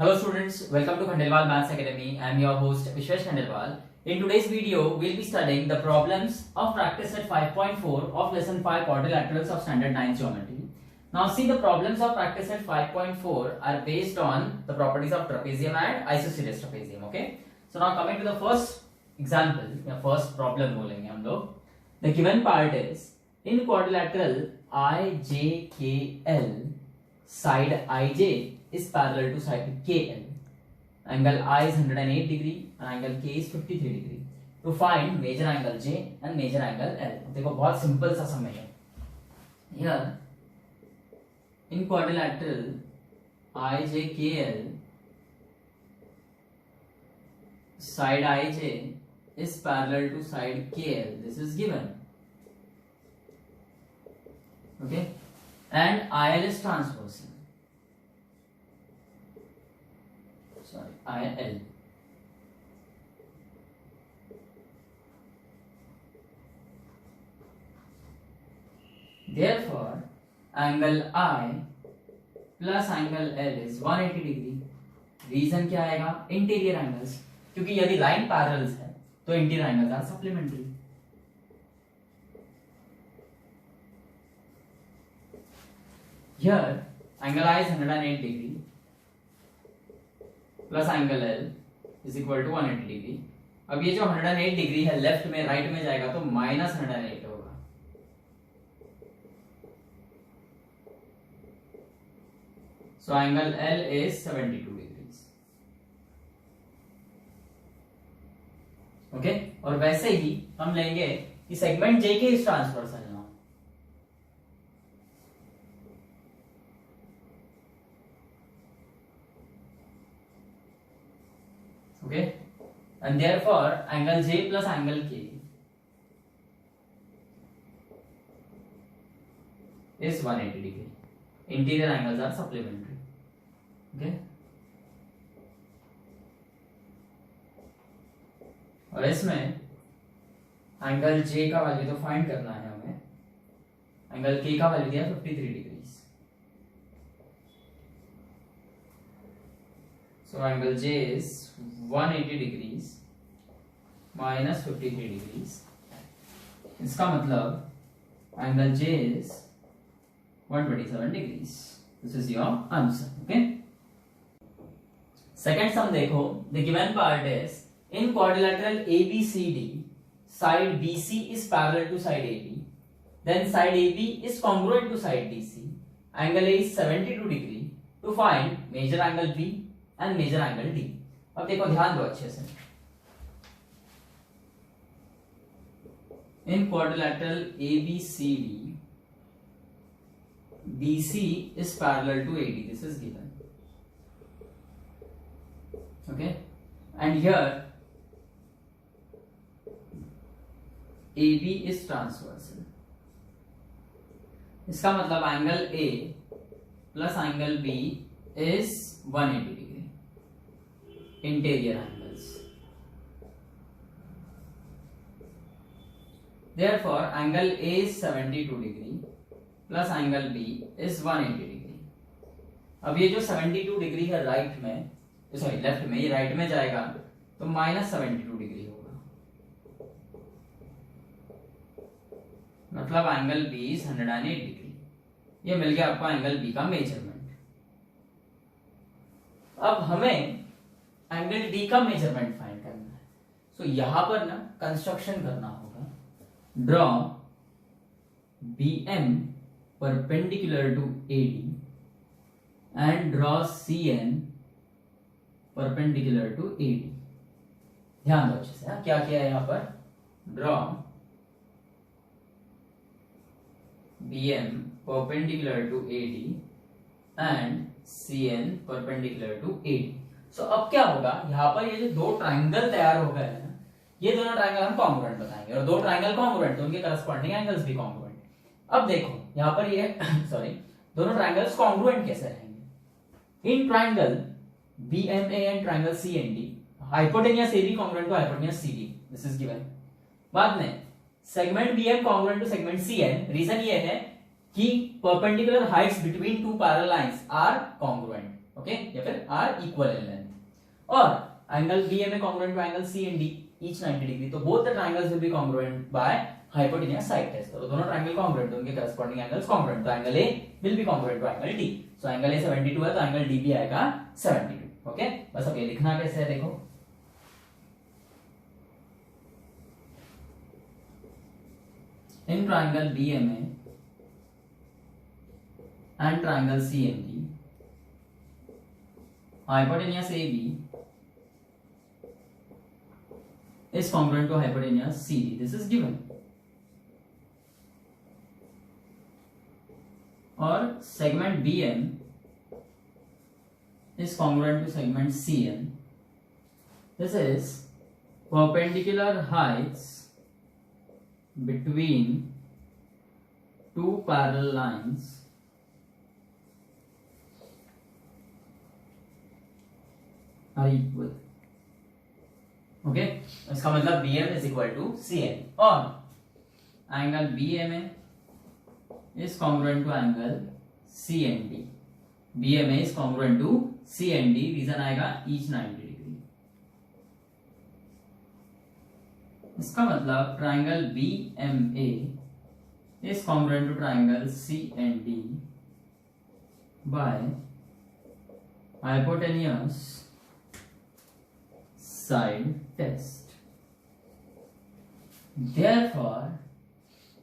Hello students, welcome to Khandelwal Maths Academy. I am your host Vishwesh Khandelwal. In today's video, we'll be studying the problems of practice set 5.4 of lesson 5 quadrilaterals of standard 9 geometry. Now see, the problems of practice set 5.4 are based on the properties of trapezium and isosceles trapezium. Okay. So now coming to the first example, या first problem बोलेंगे हम लोग. The given part is in quadrilateral IJKL, side IJ is parallel to side KL. Angle I is 108 degree and angle K is 53 degree. To find major angle J and major angle L. देखो बहुत simple सा सम है. Here in quadrilateral IJKL, side IJ is parallel to side KL. This is given. Okay, and IL is transversal. Sorry, IL. Therefore, angle I plus angle L is 180 degree. Reason क्या आएगा? Interior angles, क्योंकि यदि line parallels है तो interior angles are supplementary. Here angle I is 108 degree plus angle L is equal to 180 degree. अब ये जो 108 degree है लेफ्ट में राइट में जाएगा तो माइनस 108 होगा. So angle L is 72 degrees. Okay, और वैसे ही हम लेंगे कि सेगमेंट J के इस ट्रांसवर्सल है. Okay, and therefore angle J plus angle K is 180 degree. Interior angles are supplementary. Okay, और इसमें एंगल J का वैल्यू तो फाइंड करना है हमें. एंगल K का वैल्यू दिया 53 degree. So angle J is 180 degrees minus 53 degrees. इसका मतलब angle J is 127 degrees. This is your answer. Okay. Second sum देखो. The given part is in quadrilateral ABCD, side BC is parallel to side AB. Then side AB is congruent to side DC. Angle A is 72 degree. To find major angle B and major angle D. अब देखो, ध्यान दो अच्छे से. In quadrilateral ABCD, BC is parallel to AD. This is given. Okay, and here AB is transversal. इसका मतलब angle A plus angle B is 180 degree. Interior angles. Therefore, angle A is 72 degree plus angle B is 180 degree. अब ये जो 72 degree है right में, sorry left में, ये right में जाएगा तो माइनस 72 डिग्री होगा. मतलब एंगल B is 108 डिग्री. ये मिल गया आपको एंगल B का मेजरमेंट. अब हमें एंगल D का मेजरमेंट फाइंड करना है. सो यहां पर ना कंस्ट्रक्शन करना होगा. Draw BM perpendicular to AD and draw CN perpendicular to AD. ध्यान दो अच्छे से. क्या किया है यहां पर? Draw BM perpendicular to AD and CN perpendicular to AD. So अब क्या होगा, यहाँ पर ये जो दो ट्राइंगल तैयार हो गए हैं, ये दोनों ट्राइंगल हम कॉन्ग्रुएंट बताएंगे, और दो ट्राइंगल कॉन्ग्रुएंट तो उनके करस्पॉन्डिंग एंगल्स भी कॉन्ग्रुएंट. अब देखो यहाँ पर ये सॉरी दोनों ट्राइंगल्स कॉन्ग्रुएंट कैसे रहेंगे. In triangle BMA and triangle CND, hypotenuse AB congruent to hypotenuse CD. This is given. बाद में segment BM congruent to segment CN. Reason ये है कि perpendicular heights between two parallel lines are congruent. Okay, या फिर are equal in length, और angle BMA congruent to angle CND each 90 degree, तो both the triangles will be congruent by hypotenuse side test. तो दोनों triangle congruent, उनके corresponding angles congruent, तो angle A will be congruent to angle D। So angle A 72 है तो angle D भी आएगा 72। Okay, बस अब ये लिखना कैसे है देखो, in triangle BMA and triangle CND, hypotenuse AB is congruent to hypotenuse CD. This is given. और segment BM is congruent to segment CN. This is perpendicular heights between two parallel lines are equal. Okay, इसका मतलब BM is equal to CN, और angle BMA is congruent to angle CND. BMA is congruent to CND, reason आएगा each 90 degree. इसका मतलब triangle BMA is congruent to triangle CND by hypotenuse side test. Therefore,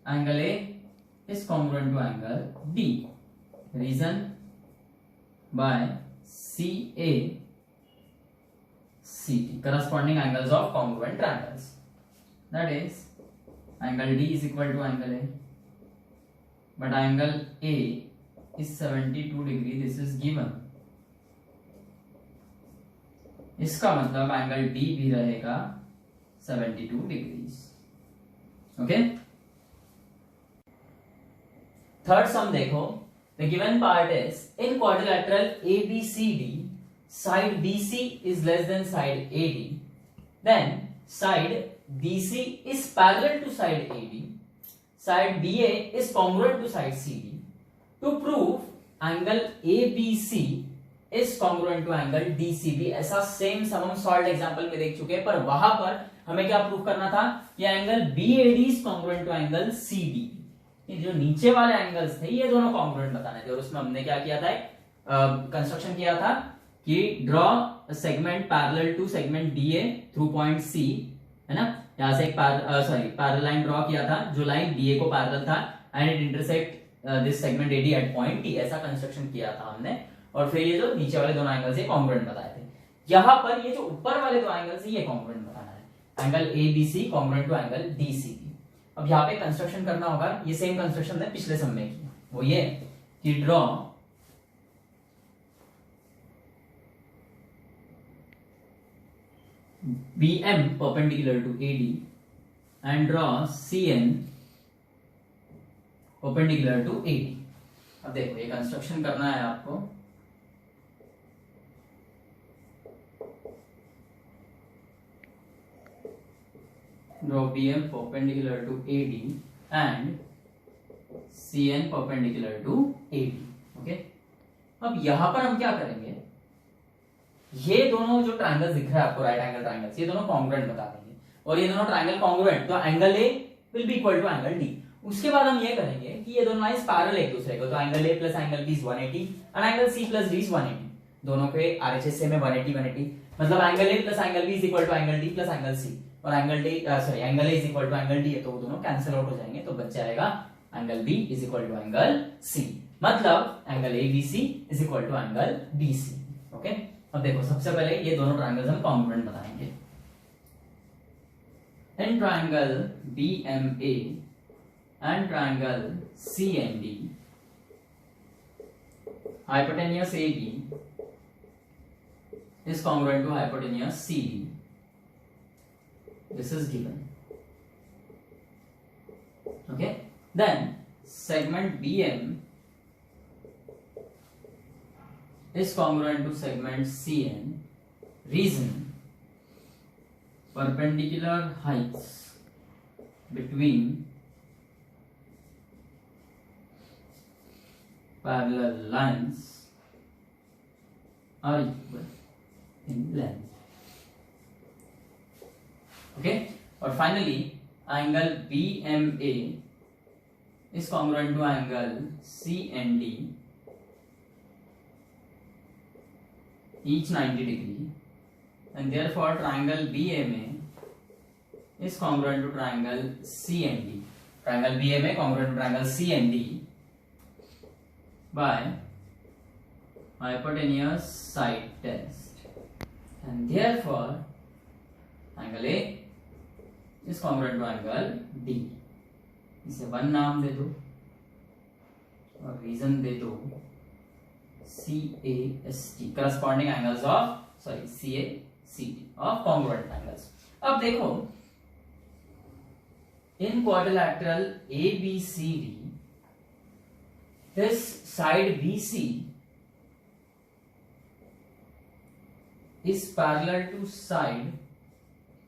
angle A is congruent to angle D. Reason by CA CT, corresponding angles of congruent triangles. That is, angle D is equal to angle A, but angle A is 72 degree. This is given. इसका मतलब angle D भी रहेगा 72 degrees. Okay, third सम देखो, the given part is in quadrilateral ABCD, side BC is less than side AD, then side BC is parallel to side AD, side BA is congruent to side CD. To prove angle ABC is congruent to angle DCB, ऐसा same सम हम solve example में देख चुके हैं, पर वहां पर हमें क्या प्रूव करना था कि angle BAD is congruent to angle CDB। ये जो नीचे वाले एंगल्स थे ये दोनों कॉन्ग्रुएंट बताने थे, और उसमें हमने क्या किया था, कंस्ट्रक्शन किया था कि draw segment parallel to segment DA through point C, है ना, यहां से एक पैरेलल लाइन ड्रॉ किया था जो लाइन DA को पैरेलल था, and it intersect this segment AD at point T, ऐसा कंस्ट्रक्शन किया था हमने, और फिर ये जो नीचे वाले दोनों एंगल्स ये कॉन्ग्रुएंट बताए थे। यहां पर ये जो ऊपर वाले दो एंगल्स ये कॉन्ग्रुएंट बताना है, angle ABC congruent to angle DCB। अब यहाँ पे कंस्ट्रक्शन करना होगा, ये सेम कंस्ट्रक्शन ने पिछले सम में किया, वो ये कि draw BM perpendicular to AD and draw CN perpendicular to AD। अब देखो ये कंस्ट्रक्शन करना है आपको, draw BM perpendicular to AD and CN perpendicular to AD। Okay, अब यहां पर हम क्या करेंगे, ये दोनों जो ट्रायंगल्स दिख रहा है आपको, राइट एंगल ट्रायंगल्स, ये दोनों कॉन्ग्रुएंट बता देंगे, और ये दोनों ट्रायंगल कॉन्ग्रुएंट, तो angle A will be equal to angle D। उसके बाद हम ये करेंगे कि ये दोनों लाइंस पैरेलल एक दूसरे को, तो angle A plus angle B is 180 and angle C plus D is 180, दोनों के RHS में 180, मतलब angle A plus angle B is equal to angle D plus angle C, और angle A is equal to angle D है, तो वो दोनों cancel out हो जाएंगे, तो बच जाएगा angle B is equal to angle C, मतलब angle ABC is equal to angle BC। Okay, अब देखो सबसे पहले ये दोनों ट्रायंगल्स हम कॉन्ग्रुएंट बताएंगे। In triangle BMA and triangle CND, hypotenuse AB is congruent to hypotenuse CD. This is given. Okay, then segment BM is congruent to segment CN. Reason: perpendicular heights between parallel lines are equal in length. Okay, और finally angle BMA is congruent to angle CND, each 90 degree, and therefore triangle BMA is congruent to triangle CND. Triangle BMA congruent to triangle CND by hypotenuse side test, and therefore angle A is congruent to angle D. इसे one नाम दे दो और reason दे दो CAST, corresponding angles of CACD of congruent angles. अब देखो in quadrilateral ABCD, this side BC is parallel to side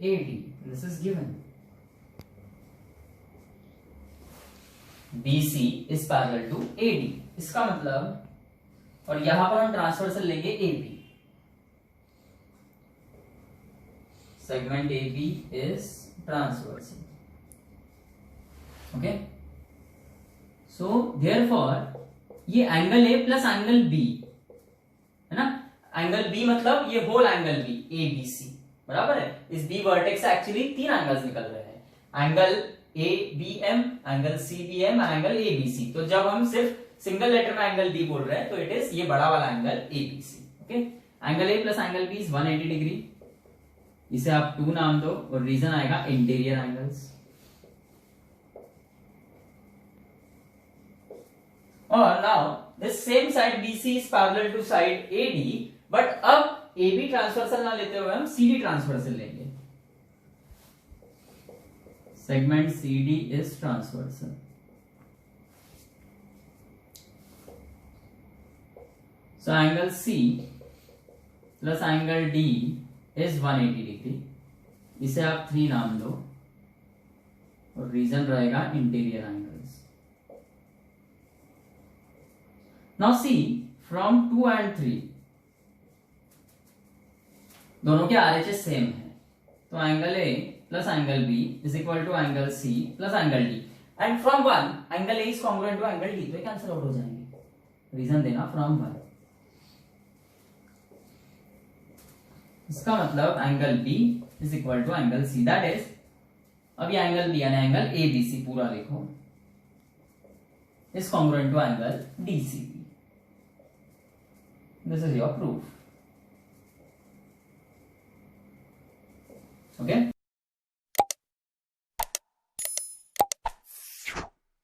AD. This is given. BC is parallel to AD. इसका मतलब, और यहां पर हम ट्रांसवर्सल लेंगे AB. Segment AB is transversal. Okay. So therefore ये angle A plus angle B है ना. एंगल B मतलब ये होल एंगल B ABC, बराबर है. इस B वर्टेक्स से एक्चुअली तीन एंगल्स निकल रहे हैं, एंगल ABM, एंगल CBM और एंगल ABC. तो जब हम सिर्फ सिंगल लेटर में एंगल B बोल रहे हैं तो इट इज ये बड़ा वाला angle ABC. Okay, angle A plus angle B is 180 degree. इसे आप 2 नाम दो और रीजन आएगा इंटीरियर एंगल्स. और now this same side BC is parallel to side AD, but अब AB ट्रांसवर्सल ना लेते हुए हम CD ट्रांसवर्सल लेंगे. Segment CD is transversal. So angle C plus angle D is 180 degree. इसे आप 3 नाम दो और रीजन रहेगा interior angles. Now see from 2 and 3 दोनों के RHS सेम है, तो angle A plus angle B is equal to angle C plus angle D, and from 1 angle A is congruent to angle D, तो ये cancel out हो जाएंगे. Reason देना from 1. इसका मतलब angle B is equal to angle C, that is, अब ये angle B यानी एंगल ABC पूरा लिखो, is congruent to angle DCB. This is your proof. Okay.